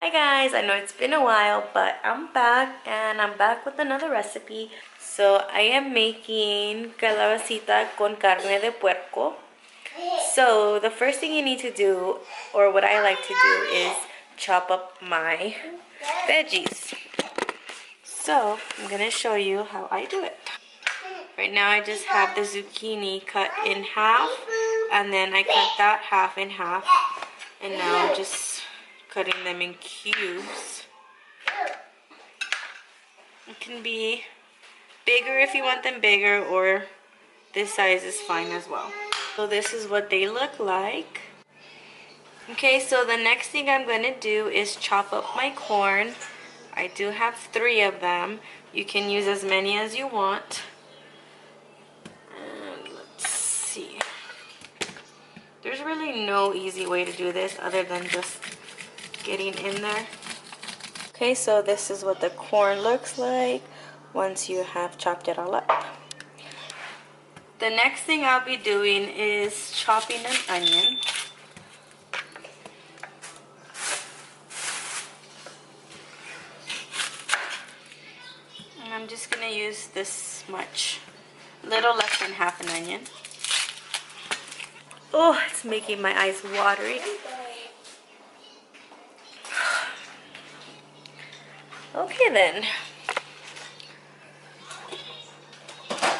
Hi guys, I know it's been a while, but I'm back and I'm back with another recipe. So I am making calabacita con carne de puerco. So the first thing you need to do, or what I like to do, is chop up my veggies. So I'm gonna show you how I do it. Right now I just have the zucchini cut in half, and then I cut that half in half, and now I'm just cutting them in cubes. It can be bigger if you want them bigger, or this size is fine as well. So this is what they look like. Okay, so the next thing I'm going to do is chop up my corn. I do have 3 of them. You can use as many as you want. And let's see. There's really no easy way to do this other than just getting in there. Okay, so this is what the corn looks like once you have chopped it all up. The next thing I'll be doing is chopping an onion. And I'm just going to use this much, a little less than half an onion. Oh, it's making my eyes watery. Okay then.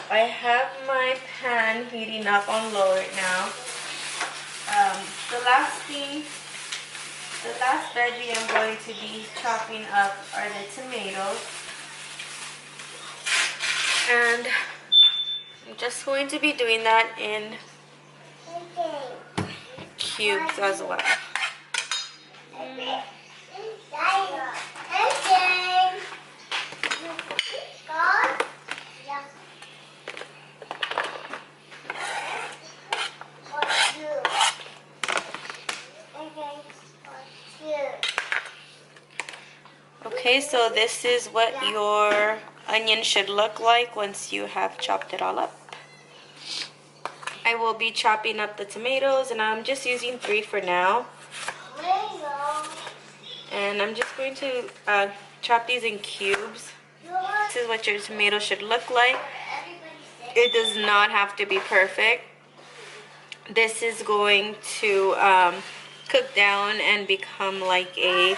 I have my pan heating up on low right now. The last veggie I'm going to be chopping up are the tomatoes. And I'm just going to be doing that in cubes as well. Okay, so this is what your onion should look like once you have chopped it all up. I will be chopping up the tomatoes, and I'm just using 3 for now. And I'm just going to chop these in cubes. This is what your tomato should look like. It does not have to be perfect. This is going to cook down and become like a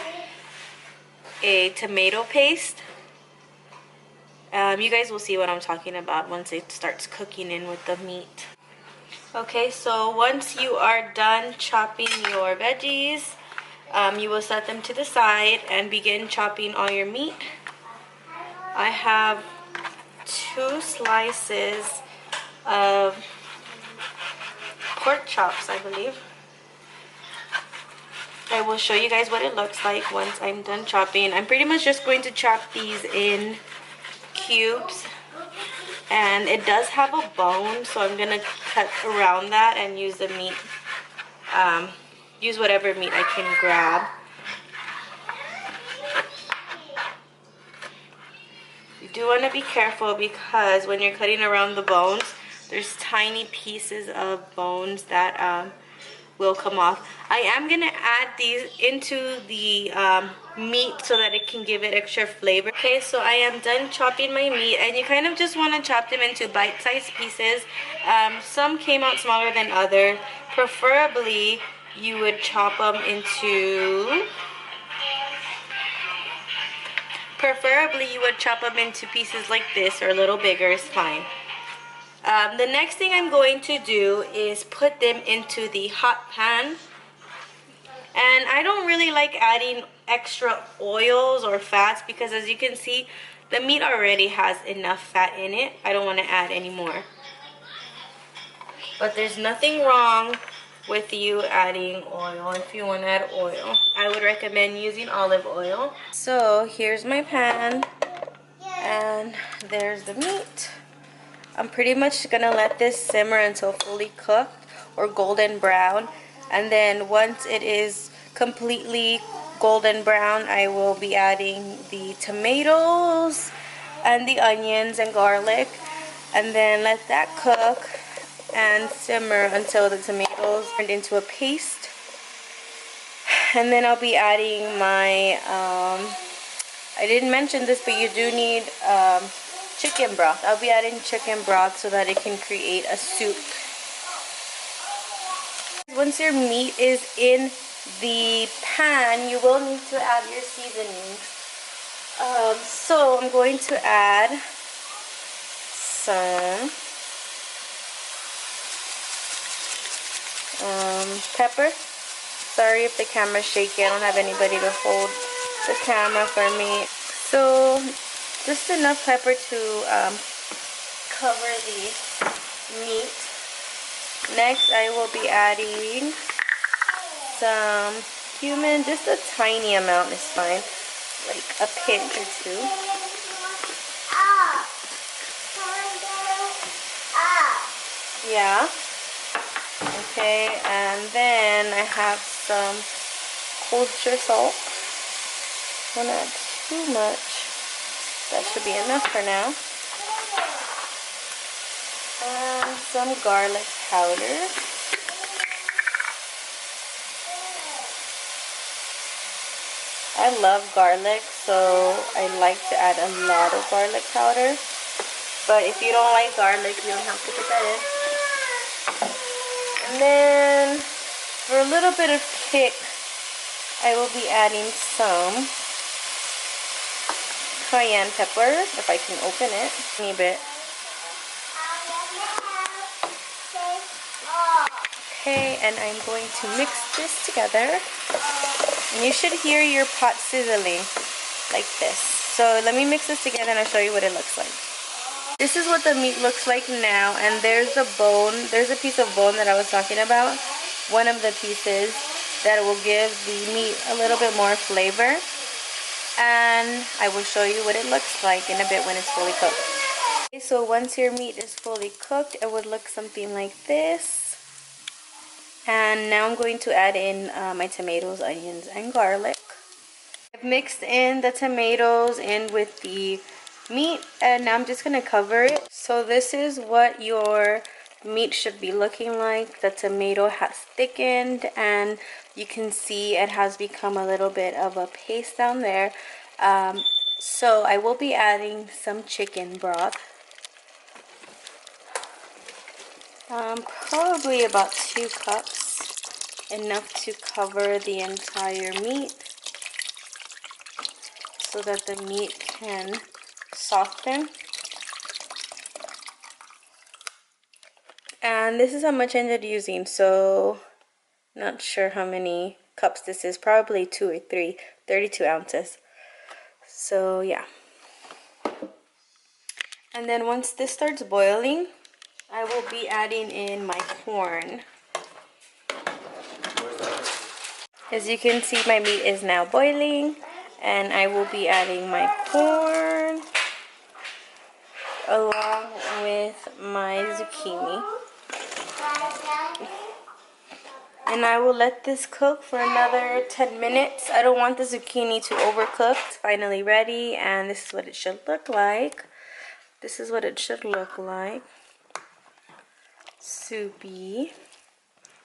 tomato paste. You guys will see what I'm talking about once it starts cooking in with the meat. Okay, so once you are done chopping your veggies, you will set them to the side and begin chopping all your meat. I have 2 slices of pork chops, I believe. I will show you guys what it looks like once I'm done chopping. I'm pretty much just going to chop these in cubes, and it does have a bone, so I'm gonna cut around that and use the meat, use whatever meat I can grab. You do want to be careful because when you're cutting around the bones, there's tiny pieces of bones that will come off. I am going to add these into the meat so that it can give it extra flavor. Okay, so I am done chopping my meat, and you kind of just want to chop them into bite-sized pieces. Some came out smaller than others. Preferably, you would chop them into... pieces like this, or a little bigger is fine. The next thing I'm going to do is put them into the hot pan. And I don't really like adding extra oils or fats because, as you can see, the meat already has enough fat in it. I don't want to add any more. But there's nothing wrong with you adding oil if you want to add oil. I would recommend using olive oil. So here's my pan, and there's the meat. I'm pretty much gonna let this simmer until fully cooked or golden brown, and then once it is completely golden brown, I will be adding the tomatoes and the onions and garlic, and then let that cook and simmer until the tomatoes turned into a paste. And then I'll be adding my, I didn't mention this, but you do need chicken broth. I'll be adding chicken broth so that it can create a soup. Once your meat is in the pan, you will need to add your seasonings. So I'm going to add some pepper. Sorry if the camera's shaky. I don't have anybody to hold the camera for me. So just enough pepper to cover the meat. Next, I will be adding some cumin. Just a tiny amount is fine, like a pinch or two. Yeah. Okay, and then I have some kosher salt. Don't add too much. That should be enough for now. And some garlic powder. I love garlic, so I like to add a lot of garlic powder. But if you don't like garlic, you don't have to put that in. And then, for a little bit of kick, I will be adding some cayenne pepper, if I can open it. A bit. Okay, and I'm going to mix this together. And you should hear your pot sizzling like this. So let me mix this together and I'll show you what it looks like. This is what the meat looks like now, and there's a bone, there's a piece of bone that I was talking about. One of the pieces that will give the meat a little bit more flavor. And I will show you what it looks like in a bit when it's fully cooked. Okay, so once your meat is fully cooked, it would look something like this. And now I'm going to add in my tomatoes, onions, and garlic. I've mixed in the tomatoes in with the meat, and now I'm just going to cover it. So this is what your meat should be looking like. The tomato has thickened, and you can see it has become a little bit of a paste down there. So I will be adding some chicken broth. Probably about 2 cups, enough to cover the entire meat so that the meat can soften. And this is how much I ended up using, so not sure how many cups this is, probably 2 or 3, 32 ounces. So yeah. And then once this starts boiling, I will be adding in my corn. As you can see, my meat is now boiling, and I will be adding my corn along with my zucchini. And I will let this cook for another 10 minutes. I don't want the zucchini to overcook. It's finally ready, and this is what it should look like. This is what it should look like. Soupy.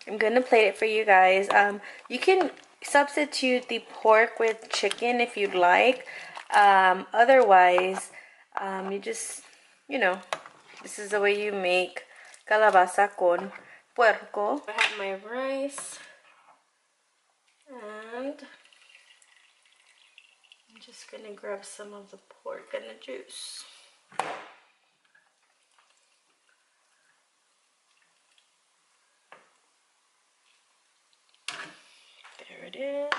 I'm gonna plate it for you guys. You can substitute the pork with chicken if you'd like. Otherwise, you just, you know, this is the way you make calabaza con puerco. I have my rice, and I'm just gonna grab some of the pork and the juice. There it is.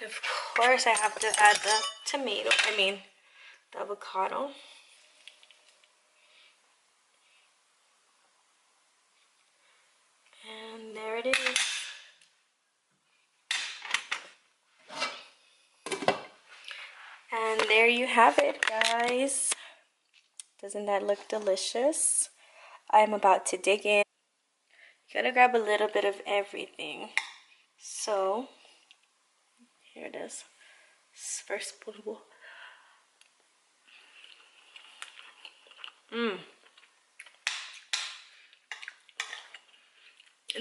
And of course I have to add the tomato, the avocado. And there it is. And there you have it, guys. Doesn't that look delicious? I'm about to dig in. You gotta grab a little bit of everything. So, here it is. First spoonful.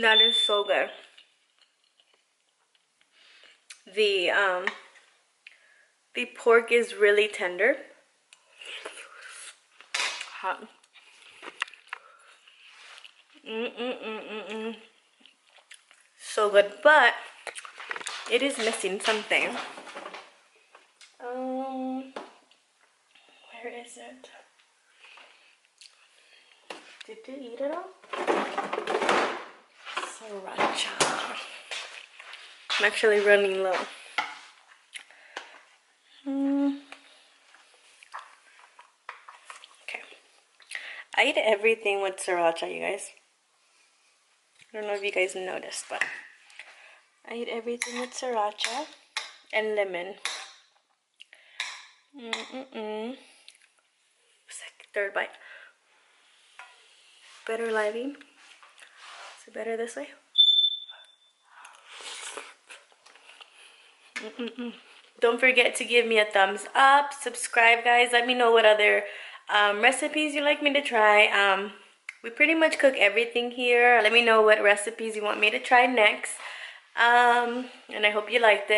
That is so good. The pork is really tender. Hot. So good, but it is missing something. Where is it? Did you eat it all? Sriracha. I'm actually running low. Okay. I eat everything with sriracha, you guys. I don't know if you guys noticed, but I eat everything with sriracha and lemon. Third bite. Better living. Is it better this way? Don't forget to give me a thumbs up. Subscribe, guys. Let me know what other recipes you'd like me to try. We pretty much cook everything here. Let me know what recipes you want me to try next. And I hope you liked it.